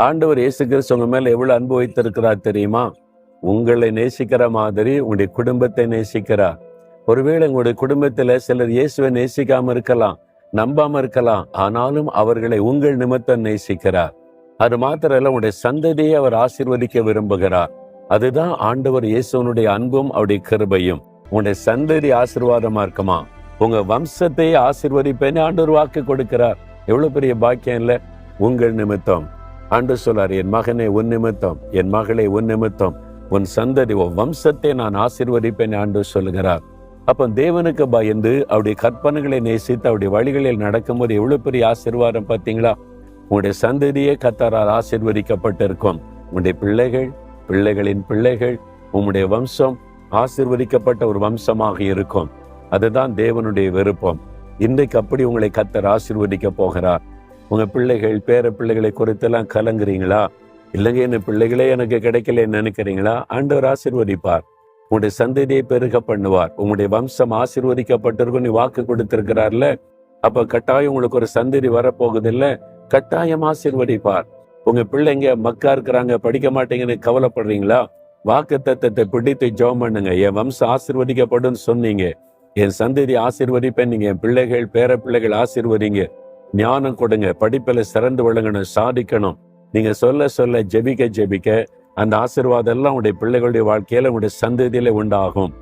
ஆண்டவர் இயேசு கிறிஸ்து உங்க மேல எவ்வளவு அன்பு வைத்திருக்கிறார் தெரியுமா? உங்களை நேசிக்கிற மாதிரி உங்களுடைய குடும்பத்தை நேசிக்கிறார். ஒருவேளை உங்களுடைய குடும்பத்துல சிலர் இயேசுவை நேசிக்காம இருக்கலாம், நம்பாம இருக்கலாம். ஆனாலும் அவர்களை உங்கள் நிமித்தம் நேசிக்கிறார். அது மாத்திரம் இல்ல, உங்களுடைய சந்ததியை அவர் ஆசீர்வதிக்க விரும்புகிறார். அதுதான் ஆண்டவர் இயேசுவனுடைய அன்பும் அவருடைய கிருபையும். உங்களுடைய சந்ததி ஆசீர்வாதமா இருக்குமா? உங்க வம்சத்தையே ஆசீர்வதிப்பேன்னு ஆண்டவர் வாக்கு கொடுக்கிறார். எவ்வளவு பெரிய பாக்கியம் இல்ல? உங்கள் நிமித்தம் ஆண்டவர் சொல்றார், என் மகனே உன் நிமித்தம், என் மகளே உன் நிமித்தம், உன் சந்ததி உன் வம்சத்தை நான் ஆசீர்வதிப்பேன் ஆண்டவர் சொல்லுகிறார். அப்ப தேவனுக்கு பயந்து அவருடைய கற்பனைகளை நேசித்து அவருடைய வழிகளில் நடக்கும்போது எவ்வளவு பெரிய ஆசீர்வாதம் பார்த்தீங்களா? உங்களுடைய சந்ததியே கர்த்தரால் ஆசீர்வதிக்கப்பட்டிருக்கும். உங்களுடைய பிள்ளைகள், பிள்ளைகளின் பிள்ளைகள், உங்களுடைய வம்சம் ஆசீர்வதிக்கப்பட்ட ஒரு வம்சமாக இருக்கும். அதுதான் தேவனுடைய விருப்பம். இன்றைக்கு அப்படி உங்களை கர்த்தர் ஆசீர்வதிக்க போகிறார். உங்க பிள்ளைகள், பேர பிள்ளைகளை குறித்தெல்லாம் கலங்குறீங்களா? இல்லைங்க, என்ன பிள்ளைகளே எனக்கு கிடைக்கலன்னு நினைக்கிறீங்களா? ஆண்டவர் ஆசீர்வதிப்பார். உங்களுடைய சந்ததியை பெருக பண்ணுவார். உங்களுடைய வம்சம் ஆசீர்வதிக்கப்பட்டிருக்கும் நீ வாக்கு கொடுத்திருக்கிறார்ல. அப்ப கட்டாயம் உங்களுக்கு ஒரு சந்ததி வரப்போகுது இல்ல, கட்டாயம் ஆசீர்வதிப்பார். உங்க பிள்ளைங்க மக்கா இருக்கிறாங்க, படிக்க மாட்டீங்கன்னு கவலைப்படுறீங்களா? வாக்கு தத்தத்தை பிடித்து ஜெபம் பண்ணுங்க. என் வம்சம் ஆசீர்வதிக்கப்படும் சொன்னீங்க, என் சந்ததி ஆசீர்வதிப்பேன். நீங்க என் பிள்ளைகள், பேர பிள்ளைகள் ஆசீர்வதிங்க. ஞானம் கொடுங்க, படிப்பில சிறந்து விளங்கணும், சாதிக்கணும். நீங்க சொல்ல சொல்ல ஜெபிக்க ஜெபிக்க அந்த ஆசீர்வாதம் எல்லாம் உங்களுடைய பிள்ளைகளுடைய வாழ்க்கையில உங்களுடைய சந்ததியில உண்டாகும்.